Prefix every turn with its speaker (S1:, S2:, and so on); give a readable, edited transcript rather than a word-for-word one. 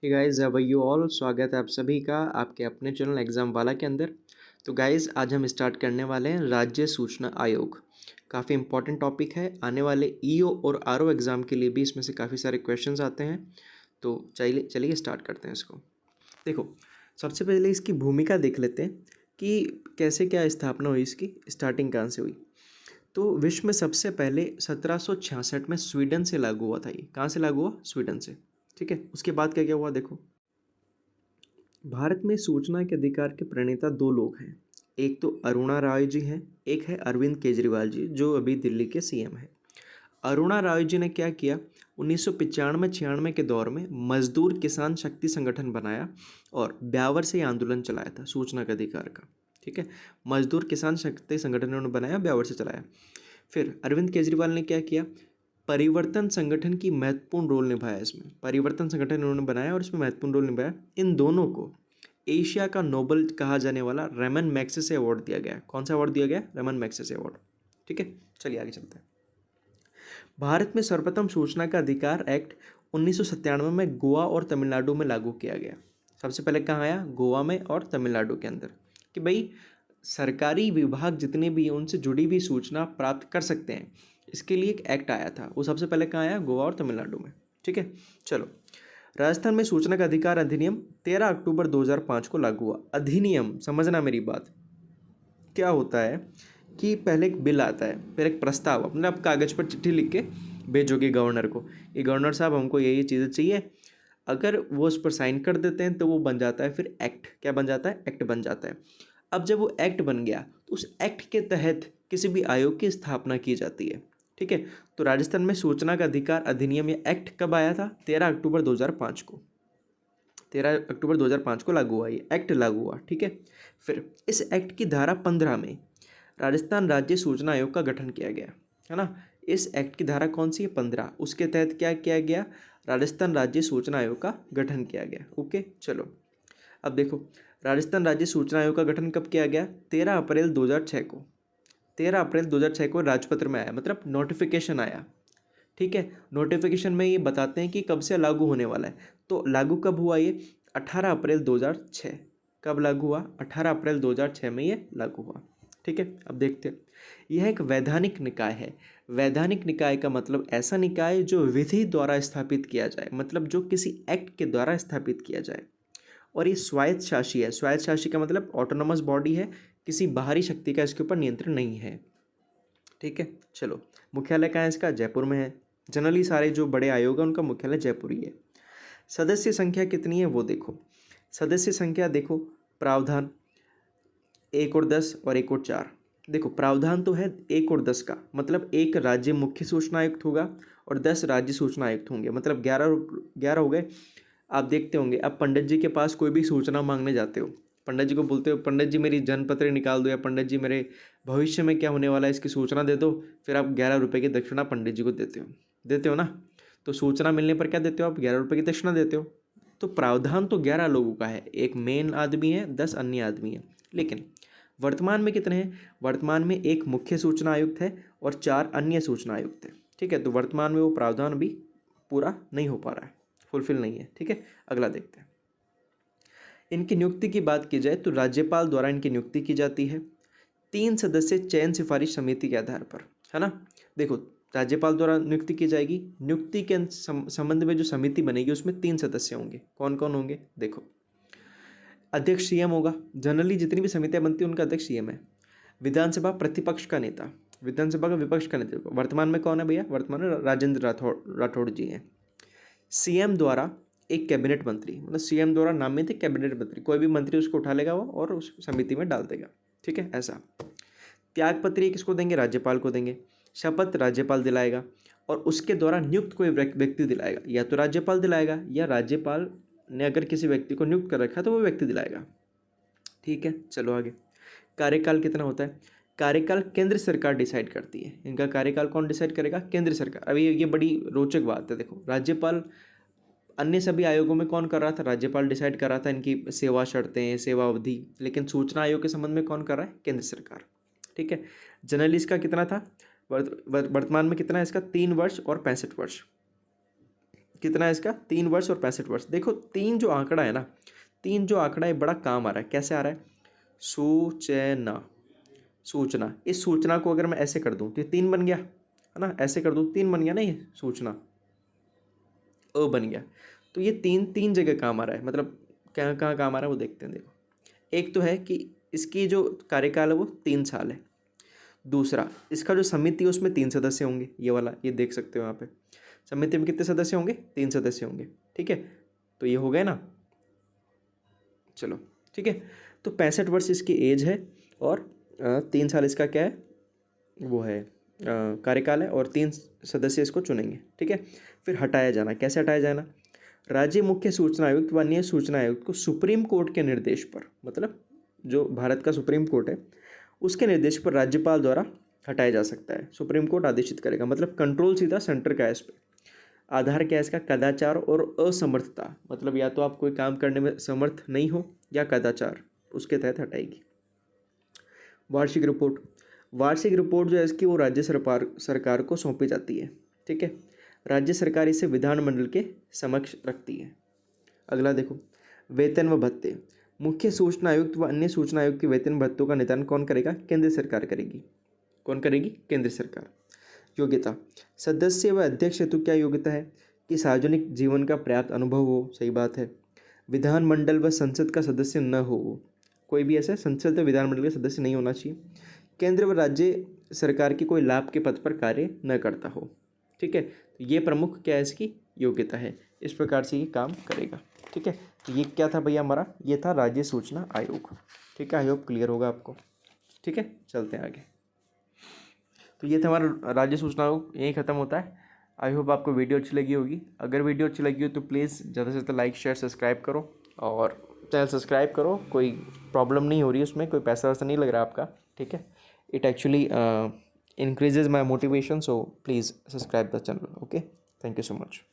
S1: Hey guys, how are you all. स्वागत है आप सभी का आपके अपने चैनल एग्ज़ाम वाला के अंदर। तो गाइस, आज हम स्टार्ट करने वाले हैं राज्य सूचना आयोग। काफ़ी इंपॉर्टेंट टॉपिक है। आने वाले ईओ और आरओ एग्ज़ाम के लिए भी इसमें से काफ़ी सारे क्वेश्चंस आते हैं। तो चलिए चलिए स्टार्ट करते हैं इसको। देखो, सबसे पहले इसकी भूमिका देख लेते हैं कि कैसे क्या स्थापना हुई, इसकी स्टार्टिंग कहाँ से हुई। तो विश्व में सबसे पहले 1766 में स्वीडन से लागू हुआ था। ये कहाँ से लागू हुआ? स्वीडन से। ठीक है, उसके बाद क्या क्या हुआ देखो। भारत में सूचना के अधिकार के प्रणेता दो लोग हैं। एक तो अरुणा राय जी हैं, एक है अरविंद केजरीवाल जी, जो अभी दिल्ली के सीएम हैं। अरुणा राय जी ने क्या किया, 1995-96 के दौर में मजदूर किसान शक्ति संगठन बनाया और ब्यावर से ये आंदोलन चलाया था सूचना के अधिकार का। ठीक है, मजदूर किसान शक्ति संगठन उन्होंने बनाया, ब्यावर से चलाया। फिर अरविंद केजरीवाल ने क्या किया, परिवर्तन संगठन की महत्वपूर्ण रोल निभाया। इसमें परिवर्तन संगठन उन्होंने बनाया और इसमें महत्वपूर्ण रोल निभाया। इन दोनों को एशिया का नोबेल कहा जाने वाला रेमन मैग्सेसे अवार्ड दिया गया। कौन सा अवार्ड दिया गया? Ramon Magsaysay award. ठीक है, चलिए आगे चलते हैं। भारत में सर्वप्रथम सूचना का अधिकार एक्ट 1997 में गोवा और तमिलनाडु में लागू किया गया। सबसे पहले कहाँ आया? गोवा में और तमिलनाडु के अंदर, कि भाई सरकारी विभाग जितने भी हैं उनसे जुड़ी हुई सूचना प्राप्त कर सकते हैं। इसके लिए एक एक्ट आया था, वो सबसे पहले कहाँ आया? गोवा और तमिलनाडु में। ठीक है, चलो। राजस्थान में सूचना का अधिकार अधिनियम 13 अक्टूबर 2005 को लागू हुआ। अधिनियम, समझना मेरी बात, क्या होता है कि पहले एक बिल आता है, फिर एक प्रस्ताव, मतलब आप कागज़ पर चिट्ठी लिख के भेजोगे गवर्नर को, ये गवर्नर साहब हमको ये चीज़ें चाहिए। अगर वो उस पर साइन कर देते हैं तो वो बन जाता है फिर एक्ट। क्या बन जाता है? एक्ट बन जाता है। अब जब वो एक्ट बन गया तो उस एक्ट के तहत किसी भी आयोग की स्थापना की जाती है। ठीक है, तो राजस्थान में सूचना का अधिकार अधिनियम या एक्ट कब आया था? 13 अक्टूबर 2005 को। 13 अक्टूबर 2005 को लागू हुआ, ये एक्ट लागू हुआ। ठीक है, फिर इस एक्ट की धारा 15 में राजस्थान राज्य सूचना आयोग का गठन किया गया, है ना। इस एक्ट की धारा कौन सी है? 15। उसके तहत क्या किया गया? राजस्थान राज्य सूचना आयोग का गठन किया गया। ओके, चलो अब देखो, राजस्थान राज्य सूचना आयोग का गठन कब किया गया? 13 अप्रैल 2006 को। 13 अप्रैल 2006 को राजपत्र में आया, मतलब नोटिफिकेशन आया। ठीक है, नोटिफिकेशन में ये बताते हैं कि कब से लागू होने वाला है। तो लागू कब हुआ ये? 18 अप्रैल 2006। कब लागू हुआ? 18 अप्रैल 2006 में ये लागू हुआ। ठीक है, अब देखते हैं। यह एक वैधानिक निकाय है। वैधानिक निकाय का मतलब ऐसा निकाय जो विधि द्वारा स्थापित किया जाए, मतलब जो किसी एक्ट के द्वारा स्थापित किया जाए। और ये स्वायत्त शासी है। स्वायत्त शासी का मतलब ऑटोनोमस बॉडी है, किसी बाहरी शक्ति का इसके ऊपर नियंत्रण नहीं है। ठीक है, चलो। मुख्यालय कहाँ है इसका? जयपुर में है। जनरली सारे जो बड़े आयोग हैं उनका मुख्यालय जयपुर ही है। सदस्य संख्या कितनी है वो देखो। सदस्य संख्या देखो, प्रावधान 1 और 10 और 1 और 4। देखो, प्रावधान तो है 1 और 10 का, मतलब एक राज्य मुख्य सूचना आयुक्त होगा और 10 राज्य सूचना आयुक्त होंगे, मतलब 11 हो गए। आप देखते होंगे, अब पंडित जी के पास कोई भी सूचना मांगने जाते हो, पंडित जी को बोलते हो पंडित जी मेरी जन्मपत्री निकाल दो, या पंडित जी मेरे भविष्य में क्या होने वाला है इसकी सूचना दे दो। फिर आप 11 रुपये की दक्षिणा पंडित जी को देते हो ना। तो सूचना मिलने पर क्या देते हो आप? 11 रुपये की दक्षिणा देते हो। तो प्रावधान तो 11 लोगों का है, एक मेन आदमी है, 10 अन्य आदमी है। लेकिन वर्तमान में कितने हैं? वर्तमान में एक मुख्य सूचना आयुक्त है और 4 अन्य सूचना आयुक्त है। ठीक है, तो वर्तमान में वो प्रावधान भी पूरा नहीं हो पा रहा है, फुलफिल नहीं है। ठीक है, अगला देखते हैं। इनकी नियुक्ति की बात की जाए तो राज्यपाल द्वारा इनकी नियुक्ति की जाती है 3 सदस्य चयन सिफारिश समिति के आधार पर, है ना। देखो, राज्यपाल द्वारा नियुक्ति की जाएगी। नियुक्ति के संबंध में जो समिति बनेगी उसमें 3 सदस्य होंगे। कौन कौन होंगे देखो। अध्यक्ष सीएम होगा। जनरली जितनी भी समितियां बनती हैं उनका अध्यक्ष सीएम है। विधानसभा प्रतिपक्ष का नेता, विधानसभा का विपक्ष का नेता वर्तमान में कौन है भैया? वर्तमान में राजेंद्र राठौड़ जी हैं। सीएम द्वारा एक कैबिनेट मंत्री, मतलब सीएम द्वारा नामित एक कैबिनेट मंत्री, कोई भी मंत्री उसको उठा लेगा वो और उस समिति में डाल देगा। ठीक है, ऐसा। त्यागपत्र किसको देंगे? राज्यपाल को देंगे। शपथ राज्यपाल दिलाएगा और उसके द्वारा नियुक्त कोई व्यक्ति दिलाएगा, या तो राज्यपाल दिलाएगा या राज्यपाल ने अगर किसी व्यक्ति को नियुक्त कर रखा है तो वो व्यक्ति दिलाएगा। ठीक है, चलो आगे। कार्यकाल कितना होता है? कार्यकाल केंद्र सरकार डिसाइड करती है। इनका कार्यकाल कौन डिसाइड करेगा? केंद्र सरकार। अभी ये बड़ी रोचक बात है। देखो, राज्यपाल अन्य सभी आयोगों में कौन कर रहा था? राज्यपाल डिसाइड कर रहा था इनकी सेवा शर्तें, सेवा अवधि। लेकिन सूचना आयोग के संबंध में कौन कर रहा है? केंद्र सरकार। ठीक है, जनरली इसका कितना था? वर्तमान में कितना है इसका? 3 वर्ष और 65 वर्ष। कितना है इसका, 3 वर्ष और 65 वर्ष। देखो 3 जो आंकड़ा है ना, 3 जो आंकड़ा है बड़ा काम आ रहा है। कैसे आ रहा है, सूचना, सूचना, इस सूचना को अगर मैं ऐसे कर दूं तो ये 3 बन गया है ना, ऐसे कर दूं 3 बन गया ना, ये सूचना अ बन गया। तो ये 3 जगह काम आ रहा है, मतलब क्या कहाँ काम आ रहा है वो देखते हैं। देखो एक तो है कि इसकी जो कार्यकाल है वो 3 साल है। दूसरा, इसका जो समिति है उसमें 3 सदस्य होंगे, ये वाला ये देख सकते हो यहाँ पे। समिति में कितने सदस्य होंगे, 3 सदस्य होंगे, ठीक है। तो ये हो गए ना, चलो ठीक है। तो 65 वर्ष इसकी एज है और 3 साल इसका क्या है, वो है कार्यकाल है, और 3 सदस्य इसको चुनेंगे, ठीक है। फिर हटाया जाना, कैसे हटाया जाना, राज्य मुख्य सूचना आयुक्त व अन्य सूचना आयुक्त को सुप्रीम कोर्ट के निर्देश पर, मतलब जो भारत का सुप्रीम कोर्ट है उसके निर्देश पर राज्यपाल द्वारा हटाया जा सकता है। सुप्रीम कोर्ट आदेशित करेगा, मतलब कंट्रोल सीधा सेंटर का है इस पर। आधार क्या है इसका, कदाचार और असमर्थता, मतलब या तो आप कोई काम करने में समर्थ नहीं हो या कदाचार, उसके तहत हटाएगी। वार्षिक रिपोर्ट, वार्षिक रिपोर्ट जो है इसकी वो राज्य सरकार को सौंपी जाती है, ठीक है। राज्य सरकार इसे विधानमंडल के समक्ष रखती है। अगला देखो, वेतन व भत्ते, मुख्य सूचना आयुक्त व अन्य सूचना आयुक्त के वेतन भत्तों का निर्धारण कौन करेगा, केंद्र सरकार करेगी। कौन करेगी, केंद्र सरकार। योग्यता, सदस्य व अध्यक्ष हेतु क्या योग्यता है कि सार्वजनिक जीवन का पर्याप्त अनुभव हो, सही बात है। विधानमंडल व संसद का सदस्य न हो, कोई भी ऐसा संसद व विधानमंडल का सदस्य नहीं होना चाहिए। केंद्र व राज्य सरकार के कोई लाभ के पद पर कार्य न करता हो, ठीक है। तो ये प्रमुख क्या है इसकी योग्यता है, इस प्रकार से ये काम करेगा, ठीक है। तो ये क्या था भैया हमारा, ये था राज्य सूचना आयोग, ठीक है। आई होप क्लियर होगा आपको, ठीक है। चलते हैं आगे। तो ये था हमारा राज्य सूचना आयोग, यही खत्म होता है। आई होप आपको वीडियो अच्छी लगी होगी। अगर वीडियो अच्छी लगी हो तो प्लीज़ ज़्यादा से ज़्यादा लाइक शेयर सब्सक्राइब करो, और चैनल सब्सक्राइब करो। कोई प्रॉब्लम नहीं हो रही है उसमें, कोई पैसा वैसा नहीं लग रहा आपका, ठीक है। It actually increases my motivation, so please subscribe the channel, okay. Thank you so much.